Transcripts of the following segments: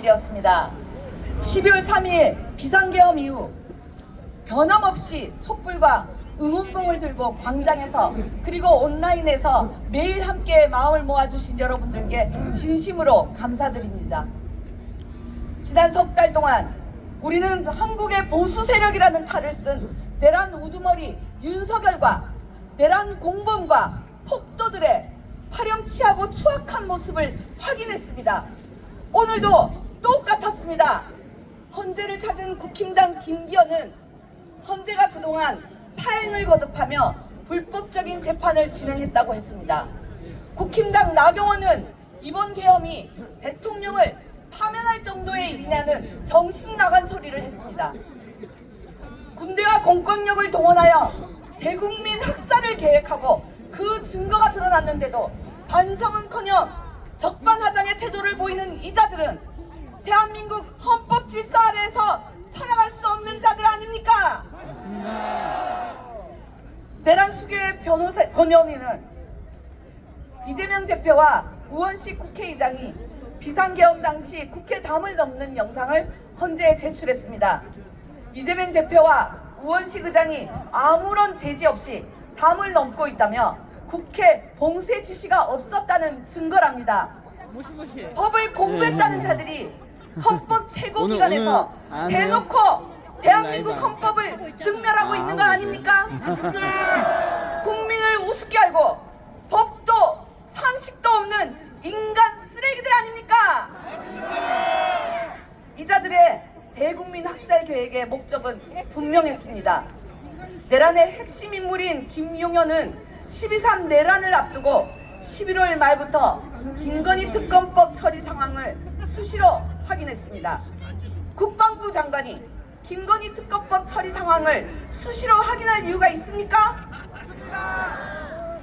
길이었습니다. 12월 3일 비상계엄 이후 변함없이 촛불과 응원봉을 들고 광장에서 그리고 온라인에서 매일 함께 마음을 모아주신 여러분들께 진심으로 감사드립니다. 지난 석 달 동안 우리는 한국의 보수 세력이라는 탈을 쓴 내란 우두머리 윤석열과 내란 공범과 폭도들의 파렴치하고 추악한 모습을 확인했습니다. 오늘도 똑같았습니다. 헌재를 찾은 국힘당 김기현은 헌재가 그동안 파행을 거듭하며 불법적인 재판을 진행했다고 했습니다. 국힘당 나경원은 이번 계엄이 대통령을 파면할 정도의 일이냐는 정신 나간 소리를 했습니다. 군대와 공권력을 동원하여 대국민 학살을 계획하고 그 증거가 드러났는데도 반성은커녕 적반하장의 태도를 보이는 이자들은 대한민국 헌법 질서 아래에서 살아갈 수 없는 자들 아닙니까? 내란 수괴의 변호인은 이재명 대표와 우원식 국회의장이 비상계엄 당시 국회 담을 넘는 영상을 헌재에 제출했습니다. 이재명 대표와 우원식 의장이 아무런 제지 없이 담을 넘고 있다며 국회 봉쇄 지시가 없었다는 증거랍니다. 법을 공부했다는 자들이 헌법 최고기관에서 대놓고 대한민국 헌법을 능멸하고 있는 거 아닙니까? 국민을 우습게 알고 법도 상식도 없는 인간 쓰레기들 아닙니까? 이 자들의 대국민 학살 계획의 목적은 분명했습니다. 내란의 핵심 인물인 김용현은 12.3 내란을 앞두고 11월 말부터 김건희 특검법 처리 상황을 수시로 확인했습니다. 국방부 장관이 김건희 특검법 처리 상황을 수시로 확인할 이유가 있습니까?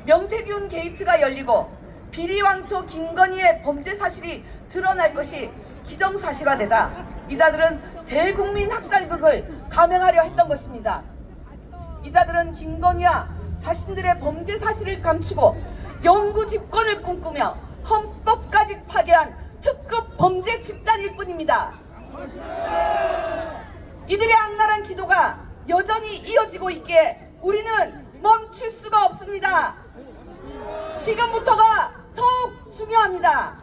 명태균 게이트가 열리고 비리왕초 김건희의 범죄 사실이 드러날 것이 기정사실화되자 이자들은 대국민 학살극을 감행하려 했던 것입니다. 이자들은 김건희와 자신들의 범죄 사실을 감추고 영구 집권을 꿈꾸며 헌법까지 파괴한 특급 범죄 집단일 뿐입니다. 이들의 악랄한 기도가 여전히 이어지고 있기에 우리는 멈출 수가 없습니다. 지금부터가 더욱 중요합니다.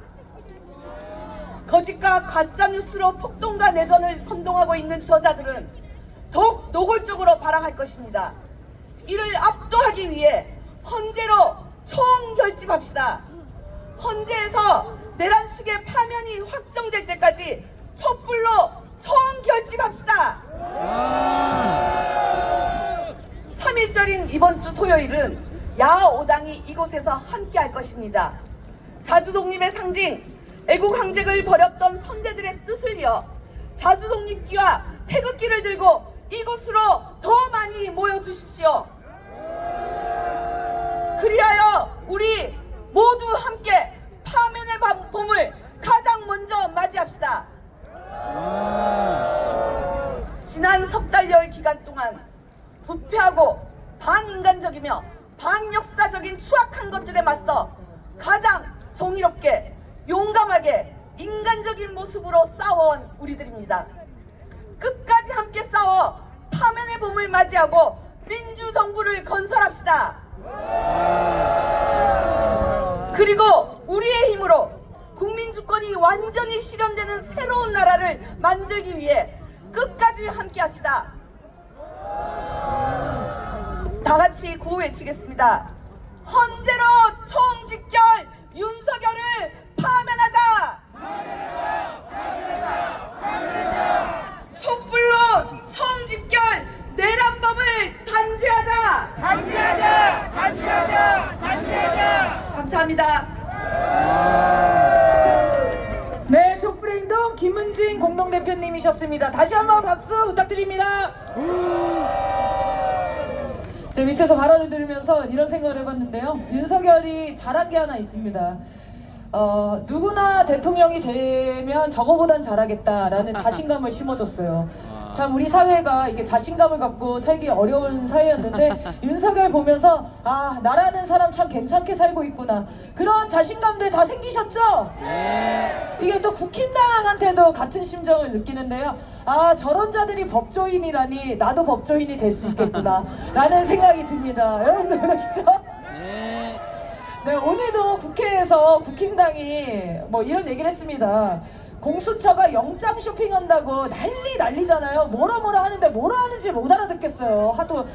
거짓과 가짜뉴스로 폭동과 내전을 선동하고 있는 저자들은 더욱 노골적으로 발악할 것입니다. 이를 압도하기 위해 헌재로 총결집합시다. 헌재에서 내란 수괴 파면이 확정될 때까지 촛불로 총결집합시다. 3일절인 이번 주 토요일은 야5당이 이곳에서 함께 할 것입니다. 자주독립의 상징, 애국항쟁을 벌였던 선대들의 뜻을 이어 자주독립기와 태극기를 들고 이곳으로 더 많이 모여주십시오. 그리하여 우리 모두 함께 파면의 봄을 가장 먼저 맞이합시다. 지난 석 달여의 기간 동안 부패하고 반인간적이며 반역사적인 추악한 것들에 맞서 가장 정의롭게 용감하게 인간적인 모습으로 싸워온 우리들입니다. 끝까지 함께 싸워 파면의 봄을 맞이하고 민주정부를 건설합시다. 그리고 우리의 힘으로 국민주권이 완전히 실현되는 새로운 나라를 만들기 위해 끝까지 함께 합시다. 다 같이 구호 외치겠습니다. 헌재로 총집결 윤석열을 파면하자! 촛불로 총집결 내란범을 단죄하자! 단죄하자! 감사합니다. 네, 촛불의 행동 김은진 공동대표님이셨습니다. 다시 한번 박수 부탁드립니다. 제 밑에서 발언을 들으면서 이런 생각을 해봤는데요. 윤석열이 잘한 게 하나 있습니다. 누구나 대통령이 되면 저거보단 잘하겠다라는 자신감을 심어줬어요. 참 우리 사회가 이게 자신감을 갖고 살기 어려운 사회였는데 윤석열 보면서 아 나라는 사람 참 괜찮게 살고 있구나 그런 자신감들 다 생기셨죠? 이게 또 국힘당한테도 같은 심정을 느끼는데요. 아 저런 자들이 법조인이라니 나도 법조인이 될 수 있겠구나 라는 생각이 듭니다. 여러분들 그러시죠? 네, 오늘도 국회에서 국힘당이 뭐 이런 얘기를 했습니다. 공수처가 영장 쇼핑한다고 난리잖아요. 뭐라 하는데 뭐라 하는지 못 알아듣겠어요. 하도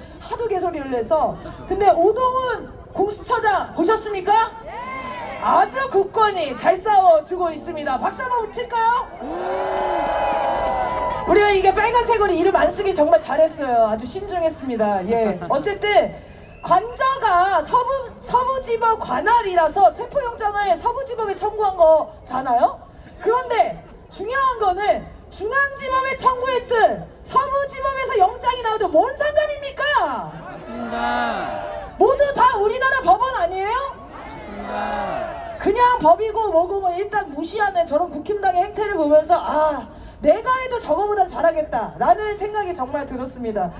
개소리를 해서. 근데 오동훈 공수처장 보셨습니까? 아주 굳건히 잘 싸워주고 있습니다. 박수 한번 칠까요? 우리가 이게 빨간색으로 이름 안 쓰기 정말 잘했어요. 아주 신중했습니다. 예, 어쨌든 관저가 서부지법 관할이라서 체포영장을 서부지법에 청구한 거잖아요. 그런데 중요한 거는 중앙지법에 청구했든 서부지법에서 영장이 나와도 뭔 상관입니까? 맞습니다. 모두 다 우리나라 법원 아니에요? 맞습니다. 그냥 법이고 뭐고 뭐 일단 무시하는 저런 국힘당의 행태를 보면서 아 내가 해도 저거보다 잘하겠다 라는 생각이 정말 들었습니다.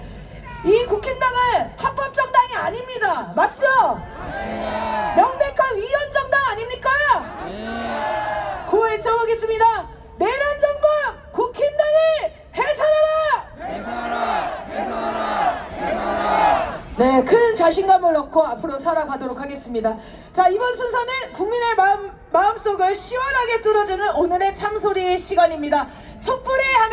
이 국힘당은 합법정당이 아닙니다. 맞죠? 명백한 위헌정당 아닙니까? 구호 외쳐보겠습니다. 내란 정부 국힘당을 해산하라! 네, 큰 자신감을 넣고 앞으로 살아가도록 하겠습니다. 자, 이번 순서는 국민의 마음속을 시원하게 뚫어주는 오늘의 참소리 시간입니다. 촛불에 하면